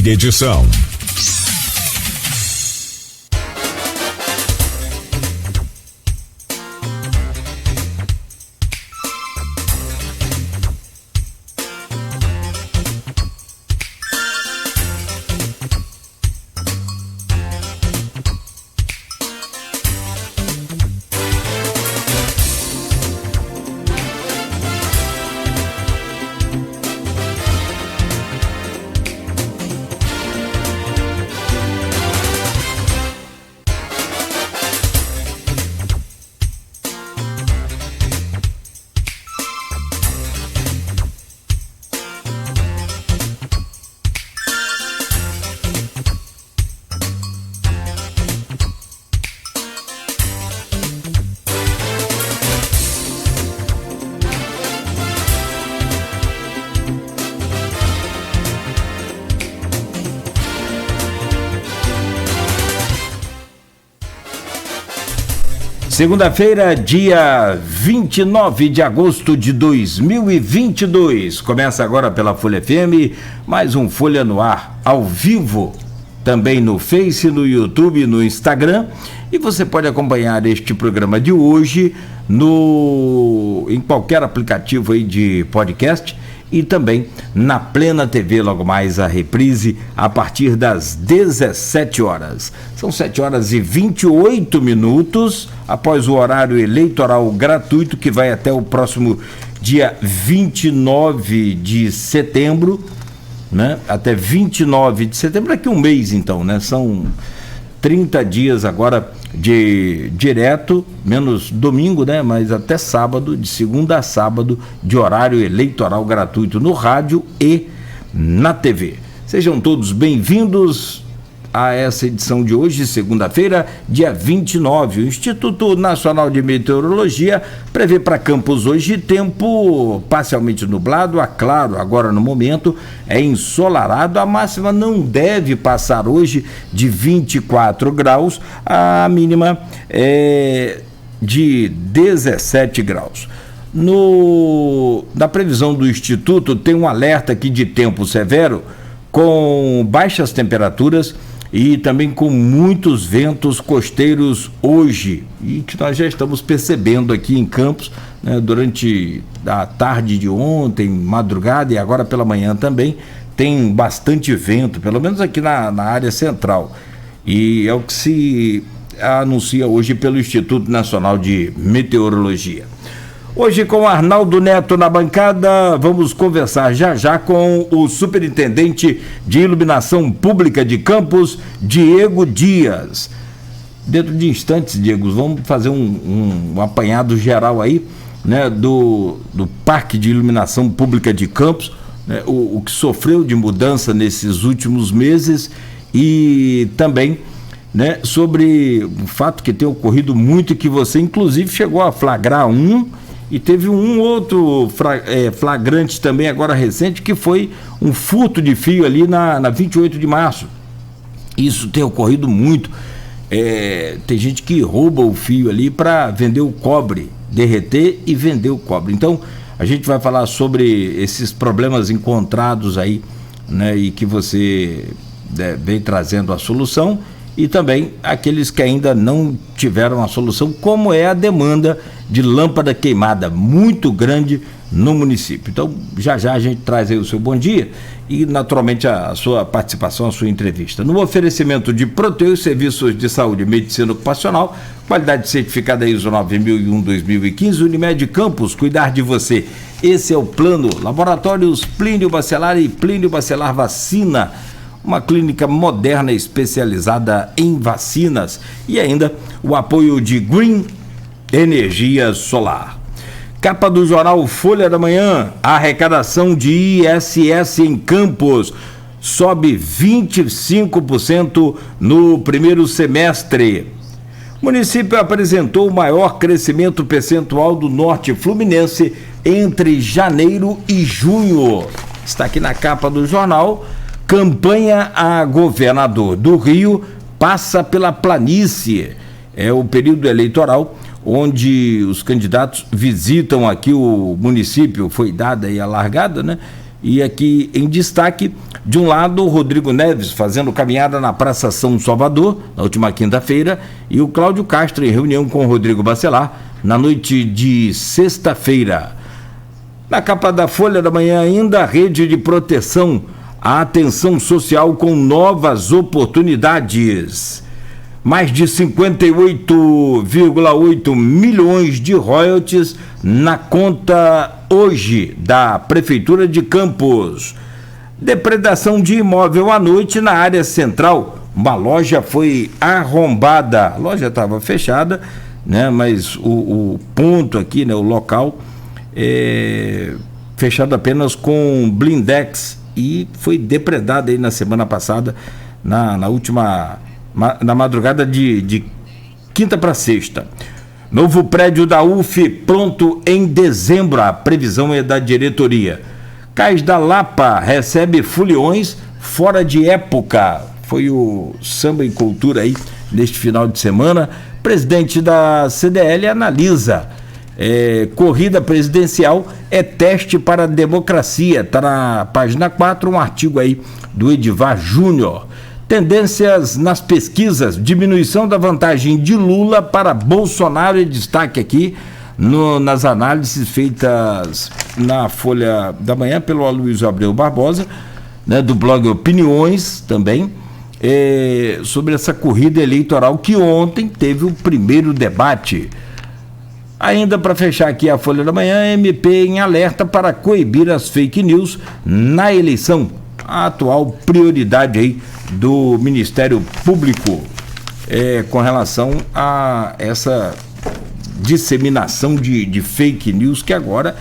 Edição. Segunda-feira, dia 29 de agosto de 2022. Começa agora pela Folha FM, mais um Folha no Ar, ao vivo, também no Face, no YouTube, no Instagram. E você pode acompanhar este programa de hoje em qualquer aplicativo aí de podcast e também na Plena TV, logo mais a reprise a partir das 17 horas. São 7 horas e 28 minutos após o horário eleitoral gratuito que vai até o próximo dia 29 de setembro, né? Até 29 de setembro, daqui um mês então, né? São 30 dias agora de direto, menos domingo, né? Mas até sábado, de segunda a sábado, de horário eleitoral gratuito no rádio e na TV. Sejam todos bem-vindos a essa edição de hoje, segunda-feira, dia 29. O Instituto Nacional de Meteorologia prevê para Campos hoje tempo parcialmente nublado, claro, agora no momento é ensolarado. A máxima não deve passar hoje de 24 graus, a mínima é de 17 graus. Na previsão do Instituto tem um alerta aqui de tempo severo, com baixas temperaturas e também com muitos ventos costeiros hoje, e que nós já estamos percebendo aqui em Campos, né, durante a tarde de ontem, madrugada e agora pela manhã também, tem bastante vento, pelo menos aqui na área central, e é o que se anuncia hoje pelo Instituto Nacional de Meteorologia. Hoje, com Arnaldo Neto na bancada, vamos conversar já com o superintendente de iluminação pública de Campos, Diego Dias. Dentro de instantes, Diego, vamos fazer um apanhado geral aí, né, do Parque de Iluminação Pública de Campos, né, o que sofreu de mudança nesses últimos meses e também, né, sobre o fato que tem ocorrido muito, que você inclusive chegou a flagrar e teve um outro flagrante também agora recente, que foi um furto de fio ali na 28 de março. Isso tem ocorrido muito. Tem gente que rouba o fio ali para vender o cobre, derreter e vender o cobre. Então, a gente vai falar sobre esses problemas encontrados aí, né, e que você vem trazendo a solução, e também aqueles que ainda não tiveram a solução, como é a demanda de lâmpada queimada muito grande no município. Então, já a gente traz aí o seu bom dia e, naturalmente, a sua participação, a sua entrevista. No oferecimento de Proteus, serviços de saúde e medicina ocupacional, qualidade certificada ISO 9001-2015, Unimed Campos, cuidar de você. Esse é o plano. Laboratórios Plínio Bacelar e Plínio Bacelar Vacina, uma clínica moderna especializada em vacinas, e ainda o apoio de Green Energia Solar. Capa do jornal Folha da Manhã: a arrecadação de ISS em Campos sobe 25% no primeiro semestre. O município apresentou o maior crescimento percentual do norte fluminense entre janeiro e junho. Está aqui na capa do jornal. Campanha a governador do Rio passa pela planície. É o período eleitoral onde os candidatos visitam aqui o município. Foi dada aí a largada, né? E aqui em destaque, de um lado, o Rodrigo Neves fazendo caminhada na Praça São Salvador, na última quinta-feira, e o Cláudio Castro em reunião com o Rodrigo Bacelar, na noite de sexta-feira. Na capa da Folha da Manhã ainda, a rede de proteção à atenção social com novas oportunidades. Mais de 58,8 milhões de royalties na conta hoje da Prefeitura de Campos. Depredação de imóvel à noite na área central. Uma loja foi arrombada. A loja estava fechada, né? Mas o ponto aqui, né? O local fechado apenas com blindex e foi depredado aí na semana passada, na madrugada de quinta para sexta. Novo prédio da UF pronto em dezembro, a previsão é da diretoria. Cais da Lapa recebe foliões fora de época. Foi o Samba e Cultura aí neste final de semana. Presidente da CDL analisa. Corrida presidencial é teste para a democracia. Está na página 4 um artigo aí do Edivar Júnior. Tendências nas pesquisas, diminuição da vantagem de Lula para Bolsonaro, e destaque aqui nas análises feitas na Folha da Manhã pelo Aloysio Abreu Barbosa, né, do blog Opiniões também, sobre essa corrida eleitoral que ontem teve o primeiro debate. Ainda para fechar aqui a Folha da Manhã, MP em alerta para coibir as fake news na eleição. A atual prioridade aí do Ministério Público com relação a essa disseminação de fake news que agora,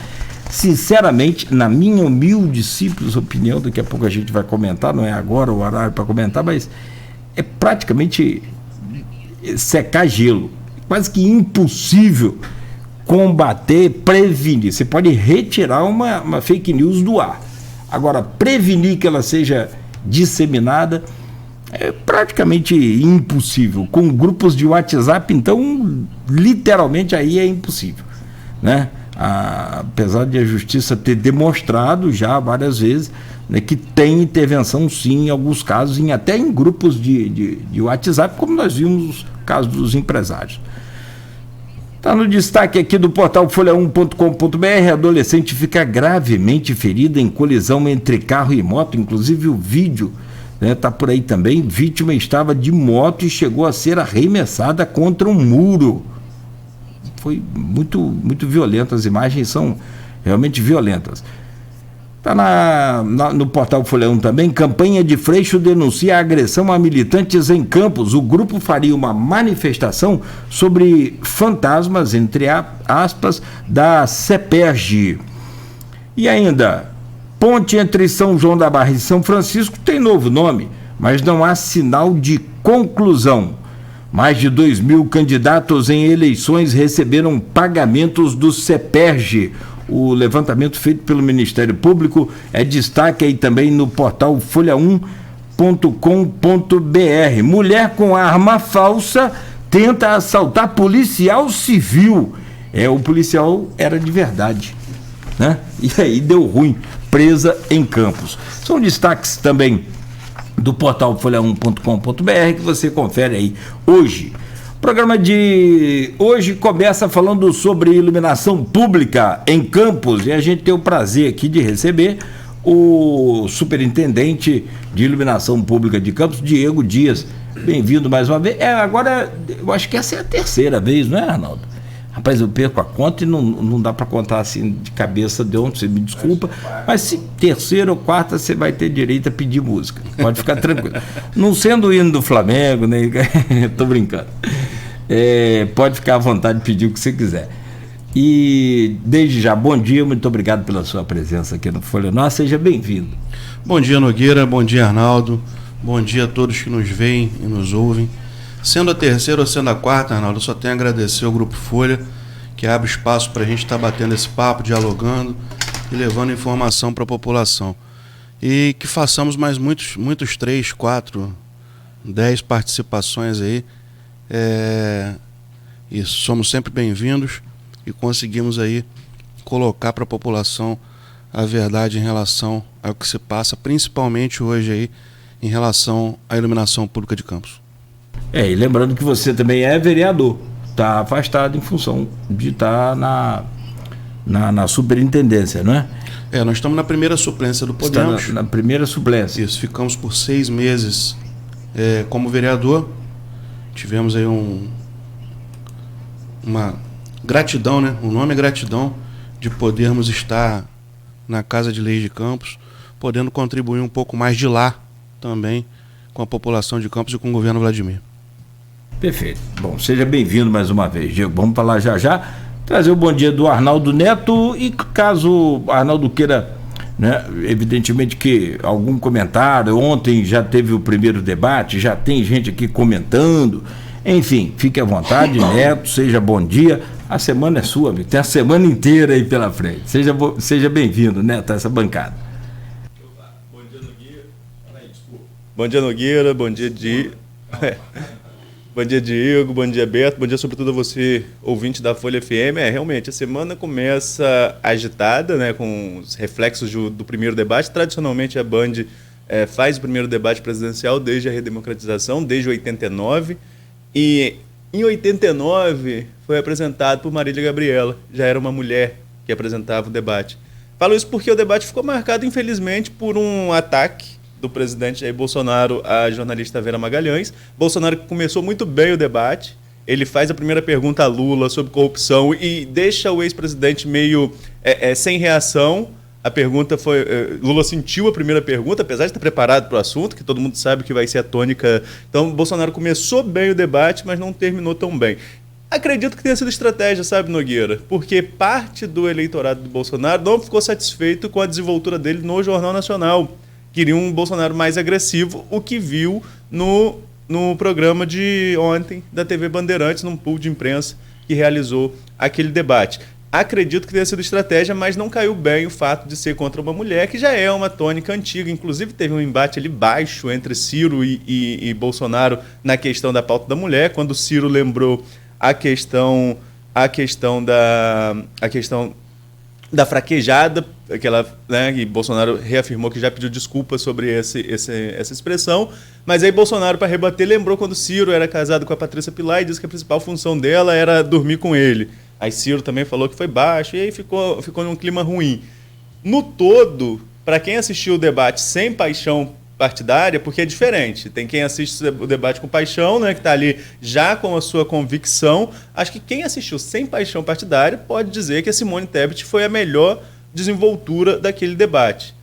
sinceramente, na minha humilde, simples opinião, daqui a pouco a gente vai comentar, não é agora o horário para comentar, mas é praticamente secar gelo, quase que impossível combater, prevenir. Você pode retirar uma fake news do ar. Agora, prevenir que ela seja disseminada é praticamente impossível. Com grupos de WhatsApp, então, literalmente aí é impossível, né? Apesar de a justiça ter demonstrado já várias vezes, né, que tem intervenção sim em alguns casos, até em grupos de WhatsApp, como nós vimos no caso dos empresários. Está no destaque aqui do portal folha1.com.br. Adolescente fica gravemente ferida em colisão entre carro e moto. Inclusive o vídeo está por aí também. Vítima estava de moto e chegou a ser arremessada contra um muro. Foi muito, muito violento. As imagens são realmente violentas. Está no portal Folha 1 também. Campanha de Freixo denuncia a agressão a militantes em Campos. O grupo faria uma manifestação sobre fantasmas, entre aspas, da CEPERJ. E ainda, ponte entre São João da Barra e São Francisco tem novo nome, mas não há sinal de conclusão. Mais de 2.000 candidatos em eleições receberam pagamentos do CEPERJ. O levantamento feito pelo Ministério Público é destaque aí também no portal folha1.com.br. Mulher com arma falsa tenta assaltar policial civil. O policial era de verdade, né? E aí deu ruim, presa em Campos. São destaques também do portal folha1.com.br que você confere aí hoje. O programa de hoje começa falando sobre iluminação pública em Campos, e a gente tem o prazer aqui de receber o superintendente de iluminação pública de Campos, Diego Dias. Bem-vindo mais uma vez. Agora, eu acho que essa é a terceira vez, não é, Arnaldo? Rapaz, eu perco a conta e não dá para contar assim de cabeça de onde, você me desculpa, mas se terceira ou quarta você vai ter direito a pedir música, pode ficar tranquilo. Não sendo o hino do Flamengo, né? Tô brincando. Pode ficar à vontade de pedir o que você quiser. E desde já, bom dia, muito obrigado pela sua presença aqui no Folha Nossa, seja bem-vindo. Bom dia, Nogueira, bom dia, Arnaldo, bom dia a todos que nos veem e nos ouvem. Sendo a terceira ou sendo a quarta, Arnaldo, eu só tenho a agradecer ao Grupo Folha, que abre espaço para a gente estar batendo esse papo, dialogando e levando informação para a população. E que façamos mais muitos 3, 4, 10 participações aí. E somos sempre bem-vindos e conseguimos aí colocar para a população a verdade em relação ao que se passa, principalmente hoje aí, em relação à iluminação pública de Campos. E lembrando que você também é vereador, está afastado em função de estar na superintendência, não é? Nós estamos na primeira suplência do Podemos. Está na primeira suplência. Isso, ficamos por 6 meses como vereador. Tivemos aí uma gratidão, né? O nome é gratidão de podermos estar na Casa de Leis de Campos, podendo contribuir um pouco mais de lá também com a população de Campos e com o governo Vladimir. Perfeito. Bom, seja bem-vindo mais uma vez, Diego. Vamos falar já, trazer o bom dia do Arnaldo Neto e caso o Arnaldo queira, né, evidentemente que algum comentário, ontem já teve o primeiro debate, já tem gente aqui comentando, enfim, fique à vontade, Neto, seja bom dia. A semana é sua, amigo, tem a semana inteira aí pela frente. Seja bem-vindo, Neto, a essa bancada. Bom dia, Nogueira. Bom dia, Nogueira. Bom dia, Bom dia, Diego. Bom dia, Beto. Bom dia, sobretudo, a você, ouvinte da Folha FM. Realmente, a semana começa agitada, né, com os reflexos do primeiro debate. Tradicionalmente, a Band faz o primeiro debate presidencial desde a redemocratização, desde 89. E em 89 foi apresentado por Marília Gabriela. Já era uma mulher que apresentava o debate. Falo isso porque o debate ficou marcado, infelizmente, por um ataque do presidente Jair Bolsonaro à jornalista Vera Magalhães. Bolsonaro começou muito bem o debate, ele faz a primeira pergunta a Lula sobre corrupção e deixa o ex-presidente meio sem reação. A pergunta foi... Lula sentiu a primeira pergunta, apesar de estar preparado para o assunto, que todo mundo sabe que vai ser a tônica. Então, Bolsonaro começou bem o debate, mas não terminou tão bem. Acredito que tenha sido estratégia, sabe, Nogueira? Porque parte do eleitorado do Bolsonaro não ficou satisfeito com a desenvoltura dele no Jornal Nacional. Queria um Bolsonaro mais agressivo, o que viu no programa de ontem da TV Bandeirantes, num pool de imprensa que realizou aquele debate. Acredito que tenha sido estratégia, mas não caiu bem o fato de ser contra uma mulher, que já é uma tônica antiga. Inclusive, teve um embate ali baixo entre Ciro e Bolsonaro na questão da pauta da mulher, quando Ciro lembrou a questão da fraquejada, né, e Bolsonaro reafirmou que já pediu desculpas sobre essa expressão, mas aí Bolsonaro, para rebater, lembrou quando Ciro era casado com a Patrícia Pilar e disse que a principal função dela era dormir com ele. Aí Ciro também falou que foi baixo, e aí ficou num clima ruim. No todo, para quem assistiu o debate sem paixão partidária, porque é diferente. Tem quem assiste o debate com paixão, né, que está ali já com a sua convicção. Acho que quem assistiu sem paixão partidária pode dizer que a Simone Tebet foi a melhor desenvoltura daquele debate.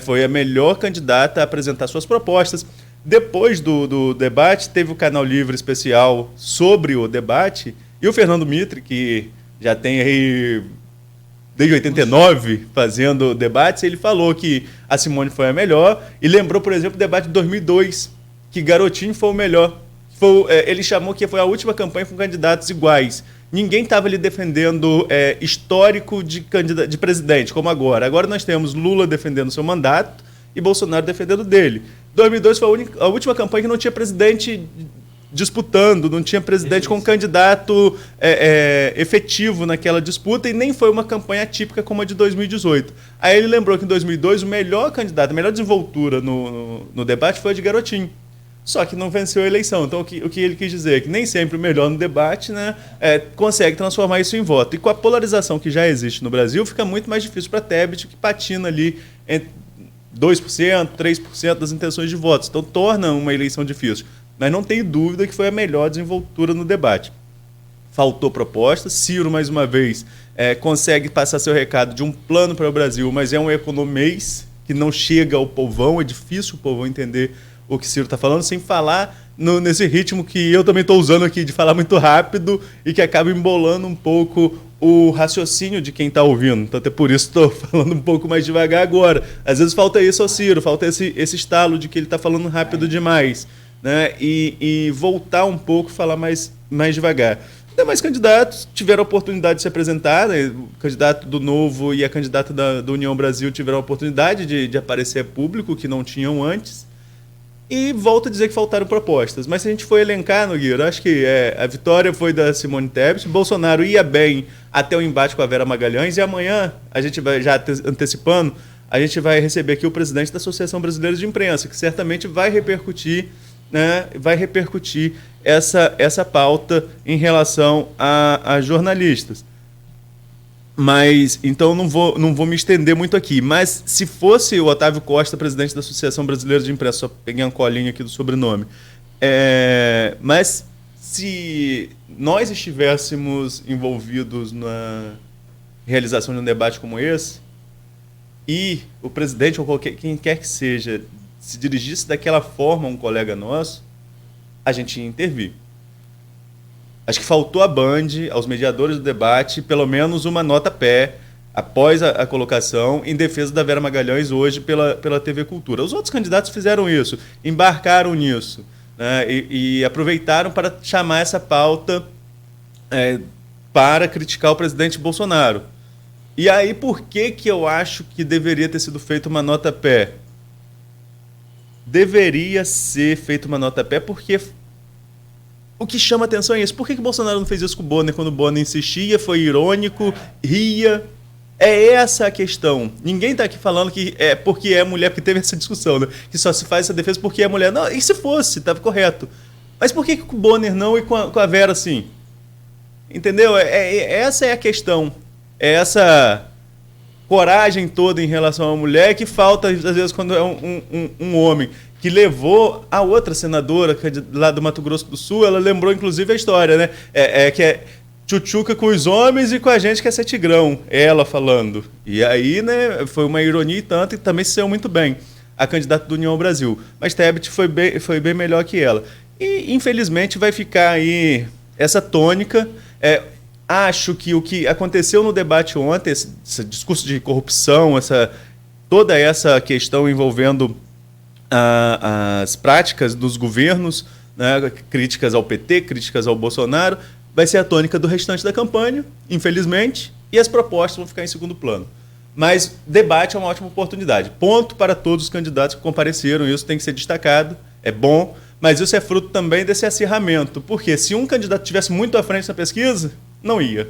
Foi a melhor candidata a apresentar suas propostas. Depois do debate, teve o Canal Livre especial sobre o debate, e o Fernando Mitre, que já tem aí desde 89 fazendo debates, ele falou que a Simone foi a melhor e lembrou, por exemplo, o debate de 2002, que Garotinho foi o melhor. Ele chamou que foi a última campanha com candidatos iguais. Ninguém estava ali defendendo histórico de presidente, como agora. Agora nós temos Lula defendendo seu mandato e Bolsonaro defendendo dele. 2002 foi a última campanha que não tinha presidente disputando, não tinha presidente com candidato efetivo naquela disputa e nem foi uma campanha típica como a de 2018. Aí ele lembrou que em 2002 o melhor candidato, a melhor desenvoltura no debate foi a de Garotinho. Só que não venceu a eleição. Então o que ele quis dizer é que nem sempre o melhor no debate, né, consegue transformar isso em voto. E com a polarização que já existe no Brasil, fica muito mais difícil para a Tebet, que patina ali entre 2%, 3% das intenções de votos. Então torna uma eleição difícil. Mas não tenho dúvida que foi a melhor desenvoltura no debate. Faltou proposta. Ciro, mais uma vez, consegue passar seu recado de um plano para o Brasil, mas é um economês que não chega ao povão. É difícil o povão entender o que Ciro está falando, sem falar nesse ritmo que eu também estou usando aqui, de falar muito rápido e que acaba embolando um pouco o raciocínio de quem está ouvindo. Então, até por isso estou falando um pouco mais devagar agora. Às vezes falta isso ao Ciro, falta esse estalo de que ele está falando rápido demais. Né, e voltar um pouco, falar mais devagar. Demais candidatos tiveram a oportunidade de se apresentar, né, o candidato do Novo e a candidata da União Brasil tiveram a oportunidade de aparecer a público, que não tinham antes. E volto a dizer que faltaram propostas. Mas se a gente for elencar, Nogueira, acho que a vitória foi da Simone Tebet. Bolsonaro ia bem até o embate com a Vera Magalhães. E amanhã, a gente vai, já antecipando, a gente vai receber aqui o presidente da Associação Brasileira de Imprensa, que certamente vai repercutir, né, essa pauta em relação a jornalistas. Mas, então, não vou me estender muito aqui. Mas, se fosse o Otávio Costa, presidente da Associação Brasileira de Imprensa, só peguei uma colinha aqui do sobrenome, mas se nós estivéssemos envolvidos na realização de um debate como esse, e o presidente ou quem quer que seja se dirigisse daquela forma a um colega nosso, a gente ia intervir. Acho que faltou à Band, aos mediadores do debate, pelo menos uma nota-pé, após a colocação, em defesa da Vera Magalhães hoje pela TV Cultura. Os outros candidatos fizeram isso, embarcaram nisso, né, e aproveitaram para chamar essa pauta para criticar o presidente Bolsonaro. E aí, por que eu acho que deveria ter sido feita uma nota-pé? Deveria ser feita uma nota-pé porque o que chama atenção é isso. Por que o Bolsonaro não fez isso com o Bonner quando o Bonner insistia, foi irônico, ria? É essa a questão. Ninguém está aqui falando que é porque é mulher, porque teve essa discussão, né? Que só se faz essa defesa porque é mulher. Não, e se fosse, estava correto. Mas por que com o Bonner não e com a Vera sim? Entendeu? Essa é a questão. É essa coragem toda em relação à mulher que falta, às vezes, quando é um homem que levou a outra senadora lá do Mato Grosso do Sul. Ela lembrou, inclusive, a história, né? Que é tchutchuca com os homens e com a gente que é tigrão, ela falando. E aí, né, foi uma ironia e tanto, e também se saiu muito bem a candidata do União Brasil. Mas Tebet foi bem melhor que ela. E, infelizmente, vai ficar aí essa tônica. Acho que o que aconteceu no debate ontem, esse discurso de corrupção, toda essa questão envolvendo as práticas dos governos, né, críticas ao PT, críticas ao Bolsonaro, vai ser a tônica do restante da campanha, infelizmente, e as propostas vão ficar em segundo plano. Mas debate é uma ótima oportunidade. Ponto para todos os candidatos que compareceram, isso tem que ser destacado, é bom, mas isso é fruto também desse acirramento, porque se um candidato estivesse muito à frente na pesquisa, não ia.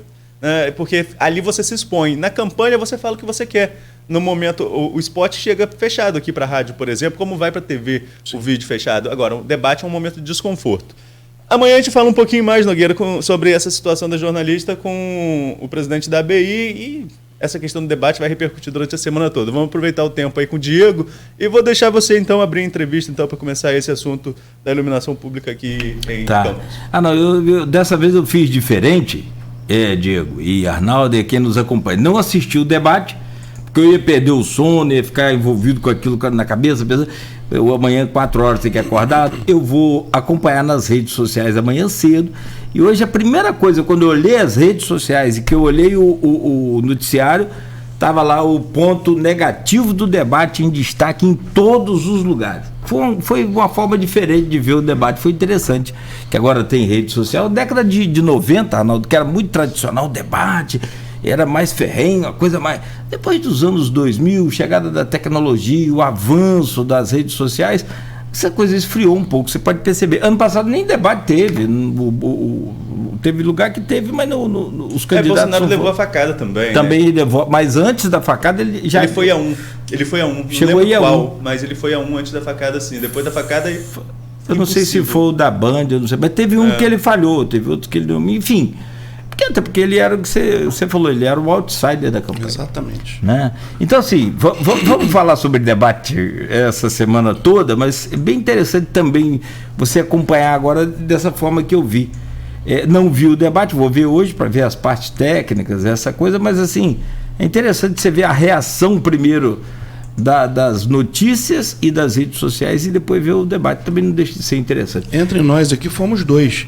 Porque ali você se expõe. Na campanha você fala o que você quer. No momento, o spot chega fechado aqui para a rádio, por exemplo, como vai para a TV. Sim. O vídeo fechado. Agora, o debate é um momento de desconforto. Amanhã a gente fala um pouquinho mais, Nogueira, sobre essa situação da jornalista com o presidente da ABI, e essa questão do debate vai repercutir durante a semana toda. Vamos aproveitar o tempo aí com o Diego e vou deixar você, então, abrir a entrevista então, para começar esse assunto da iluminação pública aqui em Campos. Não, dessa vez eu fiz diferente, Diego e Arnaldo, e quem nos acompanha. Não assisti o debate, porque eu ia perder o sono, ia ficar envolvido com aquilo na cabeça, pensando, eu amanhã 4 horas tenho que acordar. Eu vou acompanhar nas redes sociais amanhã cedo. E hoje a primeira coisa, quando eu olhei as redes sociais e que eu olhei o noticiário, estava lá o ponto negativo do debate em destaque em todos os lugares. Foi uma forma diferente de ver o debate, foi interessante, que agora tem rede social. Década de 90, Arnaldo, que era muito tradicional o debate, era mais ferrenho, a coisa mais... Depois dos anos 2000, chegada da tecnologia, o avanço das redes sociais, essa coisa esfriou um pouco, você pode perceber. Ano passado nem debate teve, teve lugar que teve, mas os candidatos... Bolsonaro levou a facada também. Também né? Levou, mas antes da facada ele já... Ele foi a um. Chegou aí a um. Mas ele foi a um antes da facada, sim. Depois da facada... Eu não sei se foi o da Band, eu não sei, mas teve um que ele falhou, teve outro que ele não... Enfim... Até porque ele era o que você falou, ele era o outsider da campanha. Exatamente. Né? Então, assim, vamos falar sobre debate essa semana toda, mas é bem interessante também você acompanhar agora dessa forma que eu vi. Não vi o debate, vou ver hoje para ver as partes técnicas, essa coisa, mas assim, é interessante você ver a reação primeiro das notícias e das redes sociais e depois ver o debate. Também não deixa de ser interessante. Entre nós aqui fomos 2.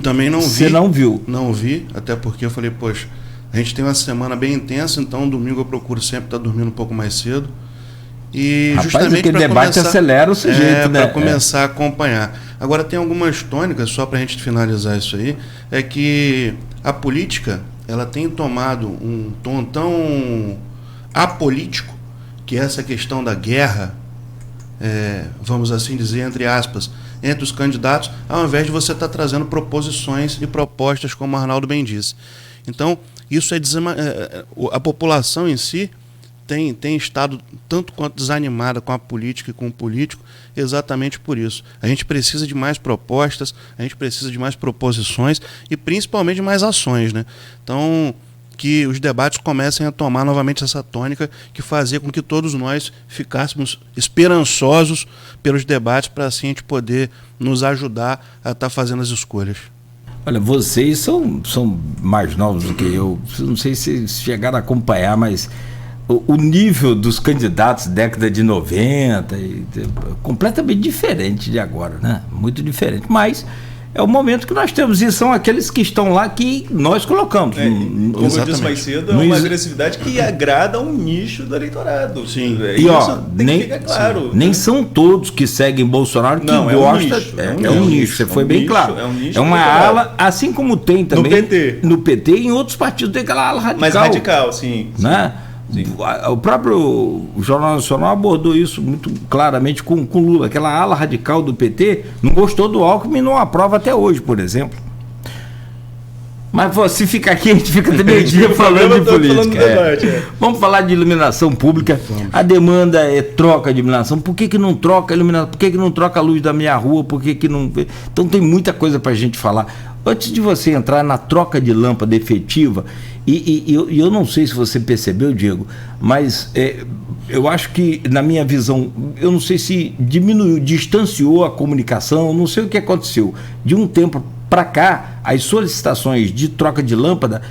Também não vi. Você não viu? Não vi, até porque eu falei, poxa, a gente tem uma semana bem intensa, então domingo eu procuro sempre estar dormindo um pouco mais cedo. E rapaz, justamente aquele debate acelera o sujeito, né? Para começar a acompanhar. Agora tem algumas tônicas, só para a gente finalizar isso aí, é que a política, ela tem tomado um tom tão apolítico, que essa questão da guerra vamos assim dizer, entre aspas, entre os candidatos, ao invés de você estar trazendo proposições e propostas, como o Arnaldo bem disse. Então, isso a população em si tem estado tanto quanto desanimada com a política e com o político, exatamente por isso. A gente precisa de mais propostas, a gente precisa de mais proposições e principalmente de mais ações, né? Então, que os debates comecem a tomar novamente essa tônica que fazia com que todos nós ficássemos esperançosos pelos debates, para assim a gente poder nos ajudar a estar fazendo as escolhas. Olha, vocês são mais novos do que eu, não sei se chegaram a acompanhar, mas o nível dos candidatos década de 90 completamente diferente de agora, né? Muito diferente, mas é o momento que nós temos, e são aqueles que estão lá que nós colocamos. Como eu disse mais cedo, é uma agressividade que agrada um nicho do eleitorado. Sim. E ó, nem são todos que seguem Bolsonaro que gostam. É um nicho, você foi bem claro. É uma ala, assim como tem também no PT e em outros partidos tem aquela ala radical. Mais radical, sim. Né? Sim. O próprio Jornal Nacional abordou isso muito claramente com Lula. Aquela ala radical do PT não gostou do Alckmin e não aprova até hoje, por exemplo. Mas se fica aqui, a gente fica até meio-dia falando de política. Vamos falar de iluminação pública. A demanda é troca de iluminação. Por que não troca a iluminação? Por que não troca a luz da minha rua? Por que não... Então tem muita coisa para a gente falar. Antes de você entrar na troca de lâmpada efetiva, e eu não sei se você percebeu, Diego, mas eu acho que, na minha visão, eu não sei se diminuiu, distanciou a comunicação, não sei o que aconteceu. De um tempo para cá, as solicitações de troca de lâmpada,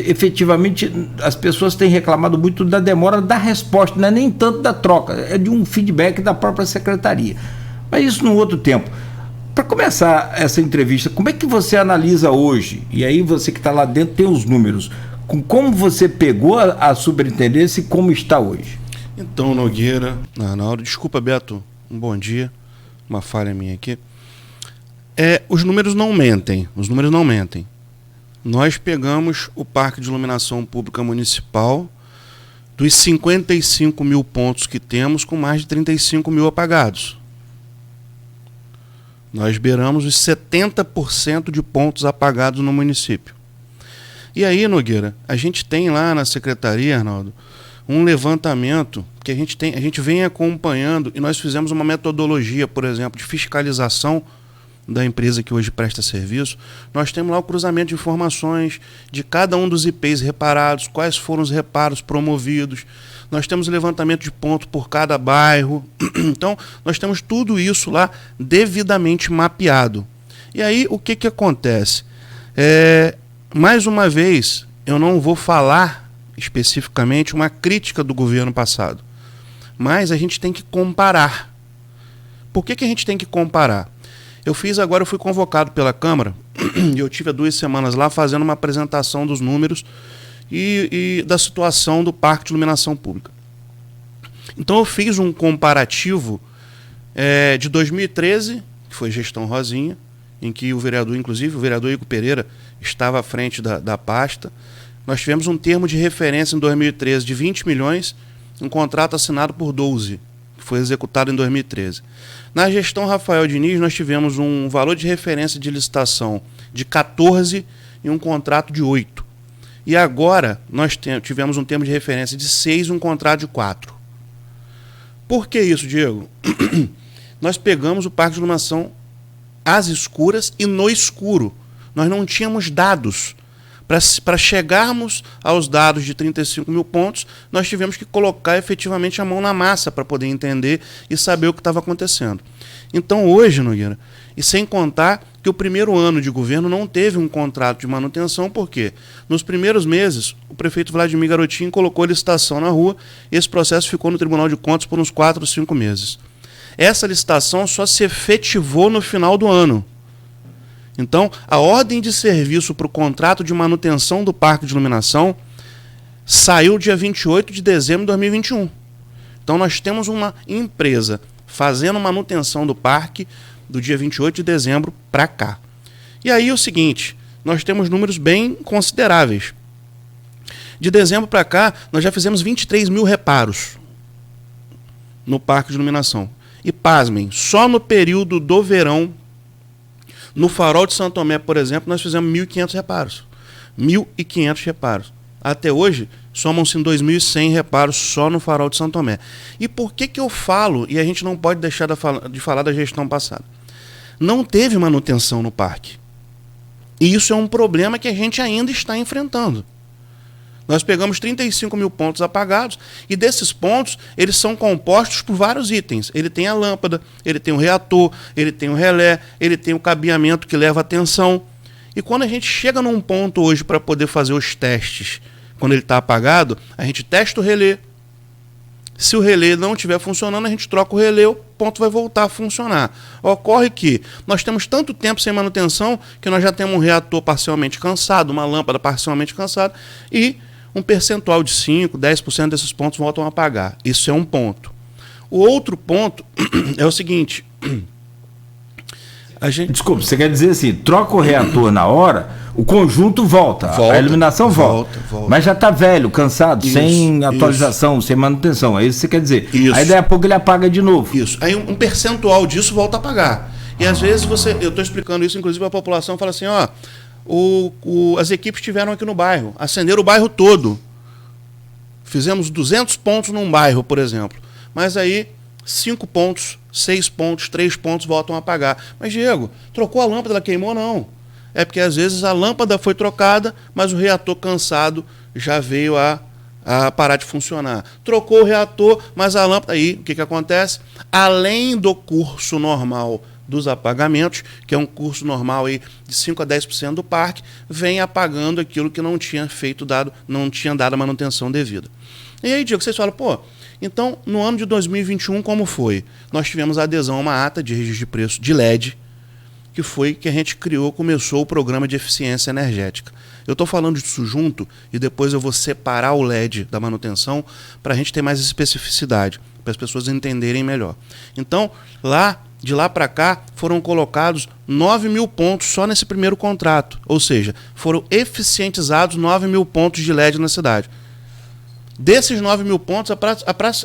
efetivamente, as pessoas têm reclamado muito da demora da resposta, não é nem tanto da troca, é de um feedback da própria secretaria. Mas isso num outro tempo. Para começar essa entrevista, como é que você analisa hoje, e aí você que está lá dentro tem os números, como você pegou a superintendência e como está hoje? Então, Nogueira, Arnaldo, desculpa, Beto, um bom dia, uma falha minha aqui. Os números não mentem, Nós pegamos o Parque de Iluminação Pública Municipal, dos 55 mil pontos que temos, com mais de 35 mil apagados. Nós beiramos os 70% de pontos apagados no município. E aí, Nogueira, a gente tem lá na secretaria, Arnaldo, um levantamento que a gente vem acompanhando, e nós fizemos uma metodologia, por exemplo, de fiscalização da empresa que hoje presta serviço. Nós temos lá o cruzamento de informações de cada um dos IPs reparados, quais foram os reparos promovidos. Nós temos o levantamento de ponto por cada bairro. Então, nós temos tudo isso lá devidamente mapeado. E aí, o que acontece? Mais uma vez, eu não vou falar especificamente uma crítica do governo passado, mas a gente tem que comparar. Por que a gente tem que comparar? Eu fui convocado pela Câmara, e eu tive há 2 semanas lá fazendo uma apresentação dos números e da situação do Parque de Iluminação Pública. Então eu fiz um comparativo de 2013, que foi gestão Rosinha, em que o vereador Igor Pereira, estava à frente da pasta. Nós tivemos um termo de referência em 2013 de 20 milhões, um contrato assinado por 12, que foi executado em 2013. Na gestão Rafael Diniz, nós tivemos um valor de referência de licitação de 14 e um contrato de 8. E agora nós tivemos um termo de referência de 6 e um contrato de 4. Por que isso, Diego? Nós pegamos o Parque de Iluminação às escuras e no escuro. Nós não tínhamos dados. Para chegarmos aos dados de 35 mil pontos, nós tivemos que colocar efetivamente a mão na massa para poder entender e saber o que estava acontecendo. Então hoje, Nogueira, e sem contar que o primeiro ano de governo não teve um contrato de manutenção, porque nos primeiros meses o prefeito Vladimir Garotinho colocou licitação na rua e esse processo ficou no Tribunal de Contas por uns 4 ou 5 meses. Essa licitação só se efetivou no final do ano. Então, a ordem de serviço para o contrato de manutenção do Parque de Iluminação saiu dia 28 de dezembro de 2021. Então, nós temos uma empresa fazendo manutenção do parque do dia 28 de dezembro para cá. E aí é o seguinte, nós temos números bem consideráveis. De dezembro para cá, nós já fizemos 23 mil reparos. no parque de iluminação. E pasmem, só no período do verão, no farol de Santo Tomé, por exemplo, nós fizemos 1.500 reparos. 1.500 reparos. Até hoje, somam-se 2.100 reparos só no farol de Santo Tomé. E por que eu falo, e a gente não pode deixar de falar da gestão passada? Não teve manutenção no parque. E isso é um problema que a gente ainda está enfrentando. Nós pegamos 35 mil pontos apagados e desses pontos, eles são compostos por vários itens. Ele tem a lâmpada, ele tem o reator, ele tem o relé, ele tem o cabeamento que leva a tensão. E quando a gente chega num ponto hoje para poder fazer os testes, quando ele está apagado, a gente testa o relé. Se o relé não estiver funcionando, a gente troca o relé, o ponto vai voltar a funcionar. Ocorre que nós temos tanto tempo sem manutenção que nós já temos um reator parcialmente cansado, uma lâmpada parcialmente cansada e um percentual de 5%, 10% desses pontos voltam a apagar. Isso é um ponto. O outro ponto é o seguinte... Desculpa, você quer dizer assim, troca o reator na hora, o conjunto volta a iluminação volta. Mas já está velho, cansado, isso, sem atualização, isso. Sem manutenção, é isso que você quer dizer. Isso. Aí daí a pouco ele apaga de novo. Isso, aí um percentual disso volta a apagar. E às vezes eu estou explicando isso, inclusive a população fala assim, as equipes estiveram aqui no bairro, acenderam o bairro todo. Fizemos 200 pontos num bairro, por exemplo. Mas aí 5 pontos, 6 pontos, 3 pontos voltam a apagar. Mas, Diego, trocou a lâmpada, ela queimou? Não. É porque, às vezes, a lâmpada foi trocada, mas o reator cansado já veio a parar de funcionar. Trocou o reator, mas a lâmpada... Aí, o que acontece? Além do curso normal dos apagamentos, que é um curso normal aí de 5% a 10% do parque, vem apagando aquilo que não tinha dado a manutenção devida. E aí, Diego, vocês falam, então, no ano de 2021, como foi? Nós tivemos a adesão a uma ata de registro de preço de LED, que foi que a gente começou o programa de eficiência energética. Eu estou falando disso junto e depois eu vou separar o LED da manutenção para a gente ter mais especificidade, para as pessoas entenderem melhor. Então, de lá para cá, foram colocados 9 mil pontos só nesse primeiro contrato. Ou seja, foram eficientizados 9 mil pontos de LED na cidade. Desses 9 mil pontos,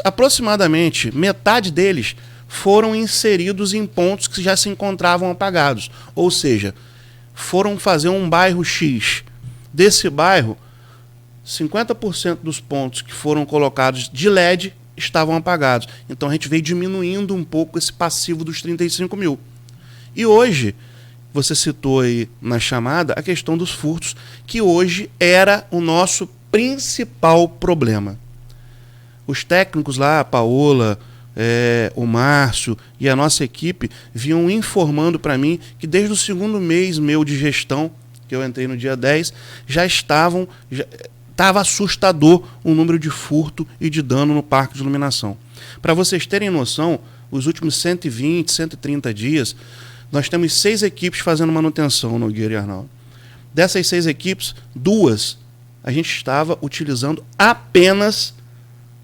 aproximadamente metade deles foram inseridos em pontos que já se encontravam apagados. Ou seja, foram fazer um bairro X. Desse bairro, 50% dos pontos que foram colocados de LED estavam apagados. Então a gente veio diminuindo um pouco esse passivo dos 35 mil. E hoje, você citou aí na chamada a questão dos furtos, que hoje era o nosso principal problema. Os técnicos lá, a Paola, o Márcio e a nossa equipe vinham informando para mim que desde o segundo mês meu de gestão, que eu entrei no dia 10, estava assustador o número de furto e de dano no parque de iluminação. Para vocês terem noção, os últimos 120, 130 dias, nós temos 6 equipes fazendo manutenção no Nogueira e Arnaldo. Dessas 6 equipes, 2 a gente estava utilizando apenas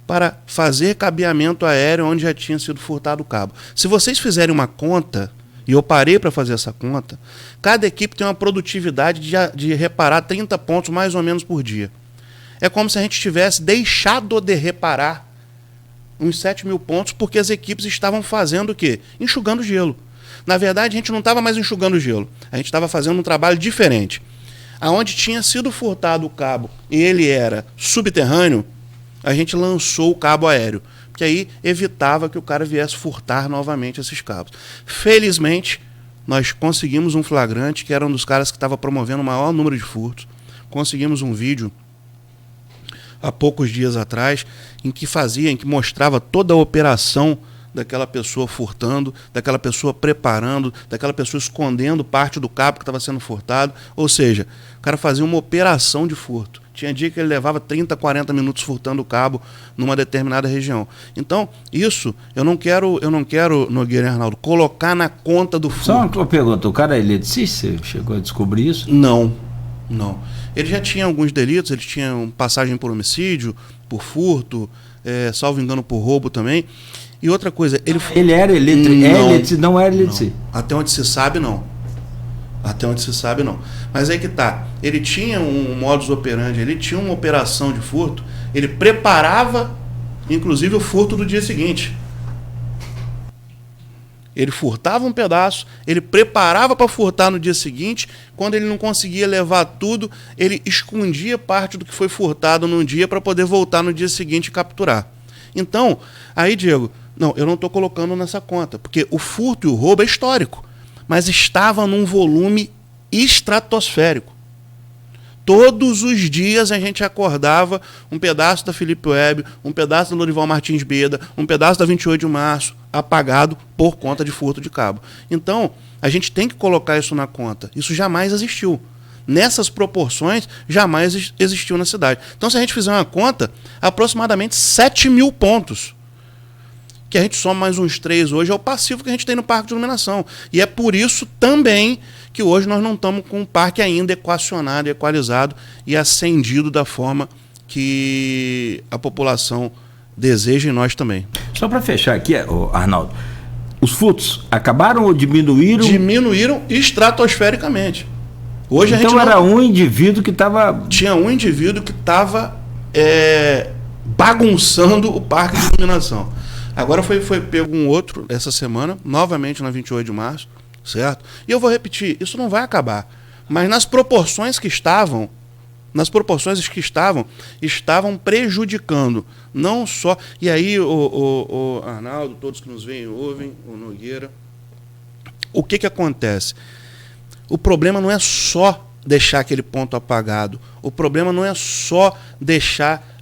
para fazer cabeamento aéreo onde já tinha sido furtado o cabo. Se vocês fizerem uma conta, e eu parei para fazer essa conta, cada equipe tem uma produtividade de reparar 30 pontos mais ou menos por dia. É como se a gente tivesse deixado de reparar uns 7 mil pontos porque as equipes estavam fazendo o quê? Enxugando gelo. Na verdade, a gente não estava mais enxugando gelo. A gente estava fazendo um trabalho diferente. Aonde tinha sido furtado o cabo e ele era subterrâneo, a gente lançou o cabo aéreo, porque aí evitava que o cara viesse furtar novamente esses cabos. Felizmente, nós conseguimos um flagrante, que era um dos caras que estava promovendo o maior número de furtos. Conseguimos um vídeo há poucos dias atrás, em que mostrava toda a operação daquela pessoa furtando, daquela pessoa preparando, daquela pessoa escondendo parte do cabo que estava sendo furtado. Ou seja, o cara fazia uma operação de furto. Tinha dia que ele levava 30, 40 minutos furtando o cabo numa determinada região. Então, isso, eu não quero, Nogueira e Arnaldo, colocar na conta do furto. Só uma pergunta, o cara é eletricista? Você chegou a descobrir isso? Não. Ele já tinha alguns delitos, ele tinha passagem por homicídio, por furto, salvo engano por roubo também. E outra coisa, ele era eletricista? Não era eletricista. Até onde se sabe, não. Mas aí que tá, ele tinha um modus operandi, ele tinha uma operação de furto, ele preparava, inclusive, o furto do dia seguinte. Ele furtava um pedaço, ele preparava para furtar no dia seguinte. Quando ele não conseguia levar tudo, ele escondia parte do que foi furtado num dia para poder voltar no dia seguinte e capturar. Então, aí, Diego, não, eu não estou colocando nessa conta, porque o furto e o roubo é histórico, mas estava num volume estratosférico. Todos os dias a gente acordava um pedaço da Felipe Web, um pedaço da Lorival Martins Beda, um pedaço da 28 de março, apagado por conta de furto de cabo. Então, a gente tem que colocar isso na conta. Isso jamais existiu. Nessas proporções, jamais existiu na cidade. Então, se a gente fizer uma conta, aproximadamente 7 mil pontos. Que a gente soma mais uns 3 hoje, é o passivo que a gente tem no parque de iluminação. E é por isso também que hoje nós não estamos com um parque ainda equacionado, equalizado e acendido da forma que a população deseja e nós também. Só para fechar aqui, Arnaldo, os furtos acabaram ou diminuíram? Diminuíram estratosfericamente. Hoje então a gente era um indivíduo que estava... Tinha um indivíduo que estava bagunçando o parque de iluminação. Agora foi pego um outro essa semana, novamente na 28 de março, certo? E eu vou repetir, isso não vai acabar. Mas nas proporções que estavam, estavam prejudicando, não só... E aí, o Arnaldo, todos que nos veem e ouvem, o Nogueira, o que acontece? O problema não é só deixar aquele ponto apagado, o problema não é só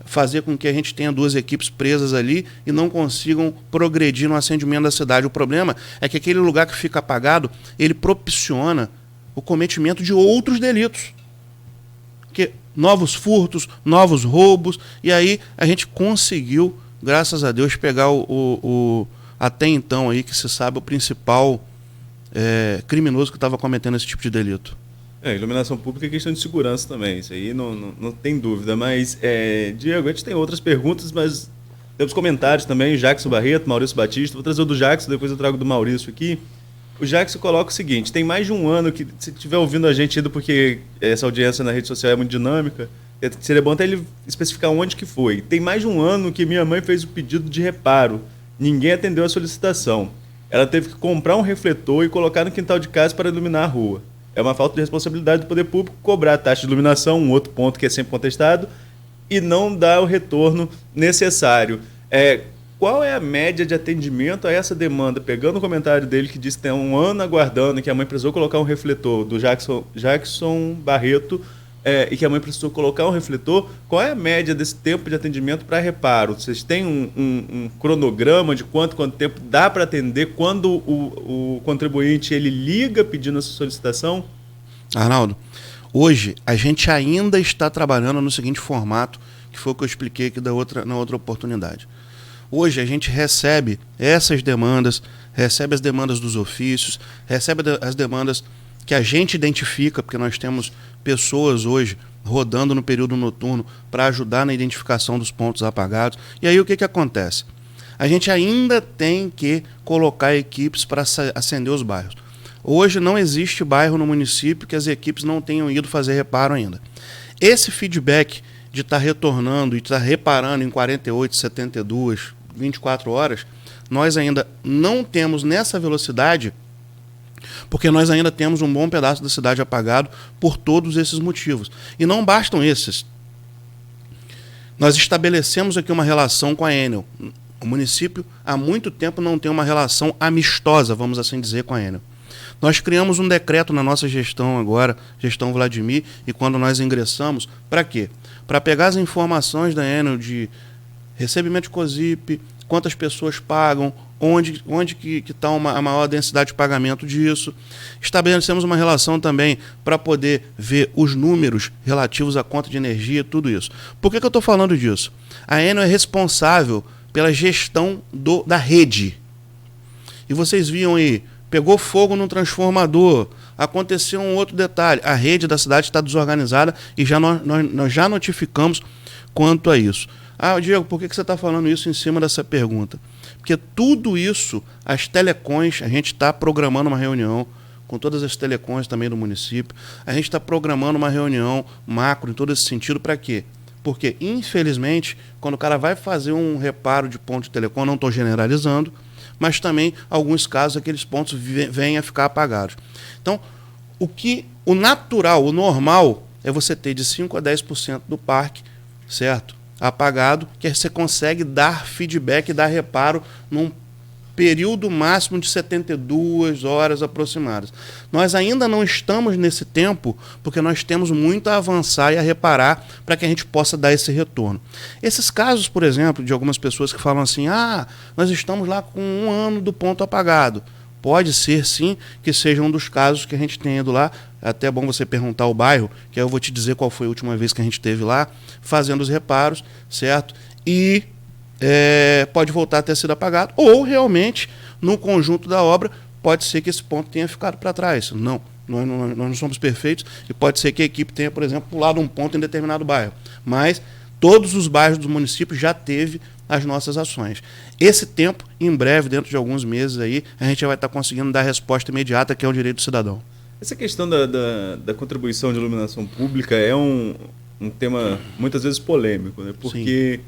fazer com que a gente tenha 2 equipes presas ali e não consigam progredir no acendimento da cidade. O problema é que aquele lugar que fica apagado, ele propiciona o cometimento de outros delitos. Que novos furtos, novos roubos, e aí a gente conseguiu, graças a Deus, pegar até então aí que se sabe o principal criminoso que estava cometendo esse tipo de delito. Iluminação pública é questão de segurança também, isso aí não tem dúvida. Mas, Diego, a gente tem outras perguntas, mas temos comentários também, Jackson Barreto, Maurício Batista. Vou trazer o do Jackson, depois eu trago do Maurício aqui. O Jackson coloca o seguinte: tem mais de um ano que, se estiver ouvindo a gente, porque essa audiência na rede social é muito dinâmica, seria bom até ele especificar onde que foi. Tem mais de um ano que minha mãe fez o pedido de reparo, ninguém atendeu a solicitação. Ela teve que comprar um refletor e colocar no quintal de casa para iluminar a rua. É uma falta de responsabilidade do poder público cobrar a taxa de iluminação, um outro ponto que é sempre contestado, e não dar o retorno necessário. Qual é a média de atendimento a essa demanda? Pegando o comentário dele que disse que tem um ano aguardando, que a mãe precisou colocar um refletor, do Jackson Barreto, e que a mãe precisou colocar um refletor, qual é a média desse tempo de atendimento para reparo? Vocês têm um cronograma de quanto tempo dá para atender quando o contribuinte ele liga pedindo essa solicitação? Arnaldo, hoje a gente ainda está trabalhando no seguinte formato, que foi o que eu expliquei aqui na outra oportunidade. Hoje a gente recebe essas demandas, recebe as demandas dos ofícios, recebe as demandas que a gente identifica, porque nós temos pessoas hoje rodando no período noturno para ajudar na identificação dos pontos apagados. E aí o que acontece? A gente ainda tem que colocar equipes para acender os bairros. Hoje não existe bairro no município que as equipes não tenham ido fazer reparo ainda. Esse feedback de estar retornando e estar reparando em 48, 72, 24 horas, nós ainda não temos nessa velocidade, porque nós ainda temos um bom pedaço da cidade apagado por todos esses motivos. E não bastam esses. Nós estabelecemos aqui uma relação com a Enel. O município há muito tempo não tem uma relação amistosa, vamos assim dizer, com a Enel. Nós criamos um decreto na nossa gestão agora, gestão Vladimir, e quando nós ingressamos, para quê? Para pegar as informações da Enel de recebimento de COSIP, quantas pessoas pagam, onde que está a maior densidade de pagamento disso. Estabelecemos uma relação também para poder ver os números relativos à conta de energia, tudo isso. Por que eu estou falando disso? A Enel é responsável pela gestão da rede. E vocês viam aí, pegou fogo no transformador, aconteceu um outro detalhe, a rede da cidade está desorganizada e nós já notificamos quanto a isso. Diego, por que você está falando isso em cima dessa pergunta? Porque tudo isso, as telecoms, a gente está programando uma reunião com todas as telecoms também do município, a gente está programando uma reunião macro em todo esse sentido, para quê? Porque, infelizmente, quando o cara vai fazer um reparo de ponto de telecom, não estou generalizando, mas também, alguns casos, aqueles pontos vêm a ficar apagados. Então, o natural, o normal, é você ter de 5% a 10% do parque, certo? Apagado, que você consegue dar feedback, dar reparo num período máximo de 72 horas aproximadas. Nós ainda não estamos nesse tempo, porque nós temos muito a avançar e a reparar para que a gente possa dar esse retorno. Esses casos, por exemplo, de algumas pessoas que falam assim, nós estamos lá com 1 ano do ponto apagado. Pode ser, sim, que seja um dos casos que a gente tenha ido lá. É até bom você perguntar o bairro, que aí eu vou te dizer qual foi a última vez que a gente esteve lá, fazendo os reparos, certo? E pode voltar a ter sido apagado, ou realmente, no conjunto da obra, pode ser que esse ponto tenha ficado para trás. Não, nós não somos perfeitos, e pode ser que a equipe tenha, por exemplo, pulado um ponto em determinado bairro. Mas todos os bairros do município já teve as nossas ações. Esse tempo, em breve, dentro de alguns meses, aí, a gente já vai estar conseguindo dar a resposta imediata, que é o direito do cidadão. Essa questão da contribuição de iluminação pública é um tema muitas vezes polêmico, né? Porque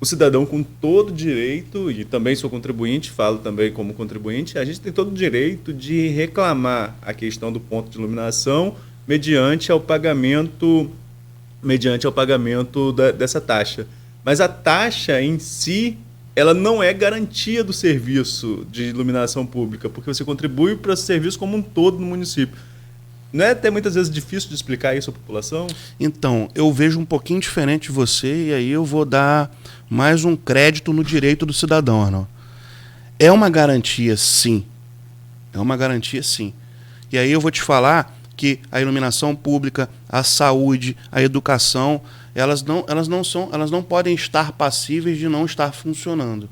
o cidadão, com todo direito, e também sou contribuinte, falo também como contribuinte, a gente tem todo o direito de reclamar a questão do ponto de iluminação mediante ao pagamento dessa taxa. Mas a taxa em si, ela não é garantia do serviço de iluminação pública, porque você contribui para o serviço como um todo no município. Não é até muitas vezes difícil de explicar isso à população? Então, eu vejo um pouquinho diferente de você, e aí eu vou dar mais um crédito no direito do cidadão, Arnaldo. É uma garantia, sim. É uma garantia, sim. E aí eu vou te falar que a iluminação pública, a saúde, a educação, elas não podem estar passíveis de não estar funcionando.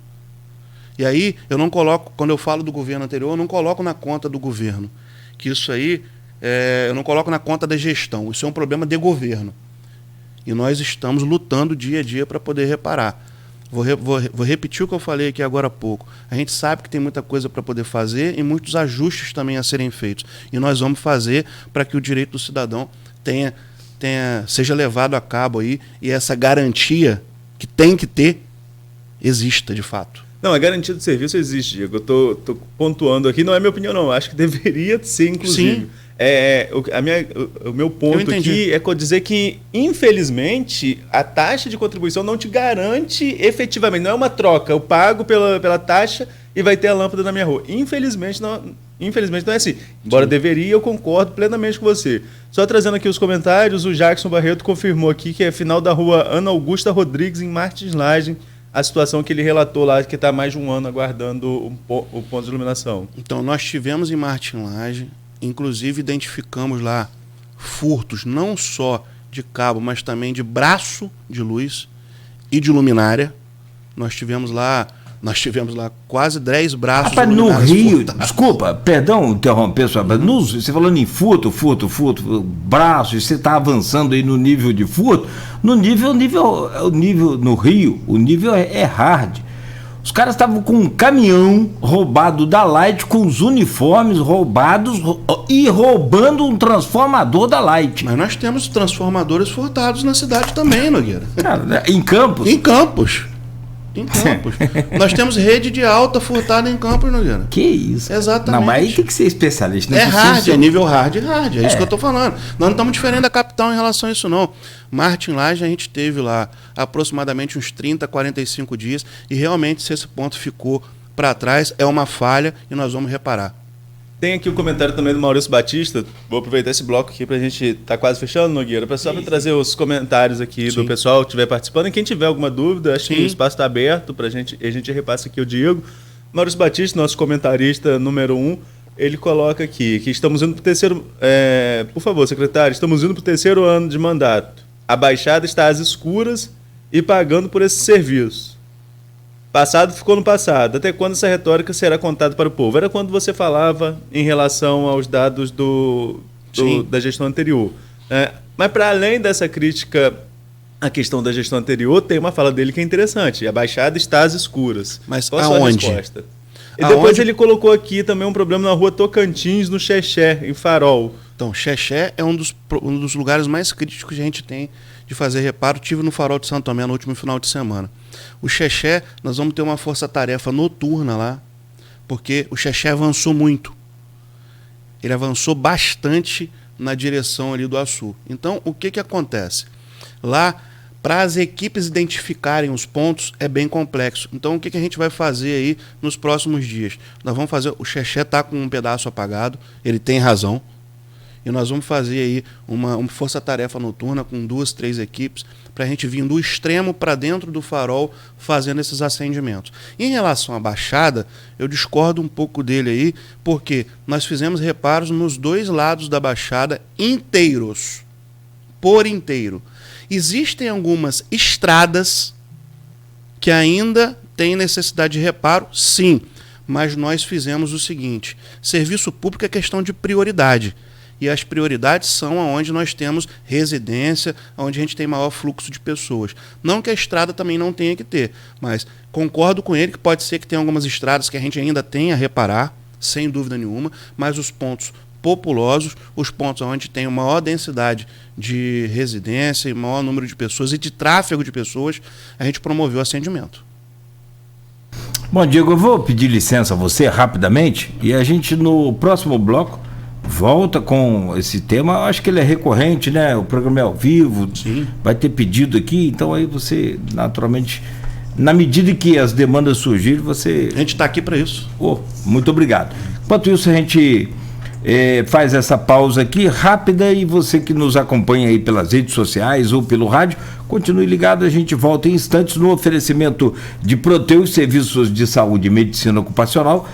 E aí, eu não coloco, quando eu falo do governo anterior, eu não coloco na conta do governo, que isso aí, eu não coloco na conta da gestão, isso é um problema de governo. E nós estamos lutando dia a dia para poder reparar. Vou repetir o que eu falei aqui agora há pouco. A gente sabe que tem muita coisa para poder fazer e muitos ajustes também a serem feitos. E nós vamos fazer para que o direito do cidadão seja levado a cabo aí, e essa garantia que tem que ter exista de fato. Não, a garantia do serviço existe, Diego. Eu estou pontuando aqui, não é minha opinião, não. Acho que deveria ser, inclusive. Sim. O meu ponto aqui é dizer que, infelizmente, a taxa de contribuição não te garante efetivamente. Não é uma troca. Eu pago pela taxa e vai ter a lâmpada na minha rua. Infelizmente não é assim. Embora deveria, eu concordo plenamente com você. Só trazendo aqui os comentários, o Jackson Barreto confirmou aqui que é final da rua Ana Augusta Rodrigues, em Martins Laje, a situação que ele relatou lá, que está há mais de um ano aguardando o ponto de iluminação. Então, nós tivemos em Martins Laje, inclusive identificamos lá furtos não só de cabo, mas também de braço de luz e de luminária. Nós tivemos lá quase 10 braços de luminária. No Rio, desculpa, perdão interromper, você falando em furto, braço, você está avançando aí no nível de furto, no nível no Rio, o nível é hard. Os caras estavam com um caminhão roubado da Light, com os uniformes roubados e roubando um transformador da Light. Mas nós temos transformadores furtados na cidade também, Nogueira. Em Campos? Em Campos. Nós temos rede de alta furtada em Campos, Nogueira. Que isso? Exatamente. Não, mas aí tem que ser especialista. É hard, é nível hard. É isso que eu estou falando. Nós não estamos diferentes da capital em relação a isso, não. Martins Laje, a gente teve lá aproximadamente uns 30, 45 dias, e realmente, se esse ponto ficou para trás, é uma falha e nós vamos reparar. Tem aqui o comentário também do Maurício Batista. Vou aproveitar esse bloco aqui para a gente estar quase fechando, Nogueira, para trazer os comentários aqui do pessoal que estiver participando. E quem tiver alguma dúvida, acho que o espaço está aberto para a gente repassa aqui o Diego. Maurício Batista, nosso comentarista número 1, ele coloca aqui que estamos indo para o terceiro... por favor, secretário, estamos indo para o terceiro ano de mandato. A Baixada está às escuras e pagando por esse serviço. Passado ficou no passado. Até quando essa retórica será contada para o povo? Era quando você falava em relação aos dados da gestão anterior. Mas, para além dessa crítica à questão da gestão anterior, tem uma fala dele que é interessante. A Baixada está às escuras. Mas qual a sua resposta? E depois ele colocou aqui também um problema na rua Tocantins, no Xexé, em Farol. Então, Xexé é um dos lugares mais críticos que a gente tem de fazer reparo. Tive no Farol de Santo Tomé no último final de semana. O Xexé, nós vamos ter uma força-tarefa noturna lá porque o Xexé avançou muito. Ele avançou bastante na direção ali do Açu. Então, o que acontece? Lá, para as equipes identificarem os pontos, é bem complexo. Então, o que a gente vai fazer aí nos próximos dias? Nós vamos fazer... O Xexé está com um pedaço apagado, ele tem razão. E nós vamos fazer aí uma força-tarefa noturna com 2, 3 equipes para a gente vir do extremo para dentro do farol fazendo esses acendimentos. Em relação à Baixada, eu discordo um pouco dele aí, porque nós fizemos reparos nos 2 lados da Baixada inteiros, por inteiro. Existem algumas estradas que ainda têm necessidade de reparo, sim, mas nós fizemos o seguinte: serviço público é questão de prioridade. E as prioridades são onde nós temos residência, onde a gente tem maior fluxo de pessoas. Não que a estrada também não tenha que ter, mas concordo com ele que pode ser que tenha algumas estradas que a gente ainda tenha a reparar, sem dúvida nenhuma, mas os pontos populosos, os pontos onde tem maior densidade de residência e maior número de pessoas e de tráfego de pessoas, a gente promoveu o acendimento. Bom, Diego, eu vou pedir licença a você rapidamente e a gente no próximo bloco volta com esse tema. Acho que ele é recorrente, né? O programa é ao vivo. Sim. Vai ter pedido aqui, então aí você naturalmente, na medida que as demandas surgirem, você... A gente está aqui para isso. Muito obrigado. Enquanto isso, a gente faz essa pausa aqui rápida, e você que nos acompanha aí pelas redes sociais ou pelo rádio, continue ligado, a gente volta em instantes no oferecimento de Proteus, serviços de saúde e medicina ocupacional,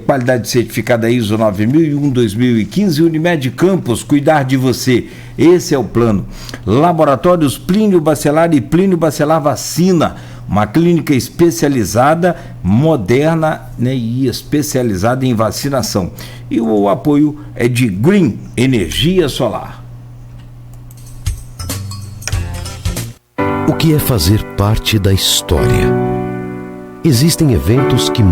qualidade certificada ISO 9001-2015, Unimed Campos, cuidar de você, esse é o plano. Laboratórios Plínio Bacelar e Plínio Bacelar Vacina, uma clínica especializada, moderna, né, e especializada em vacinação. E o apoio é de Green Energia Solar. O que é fazer parte da história? Existem eventos que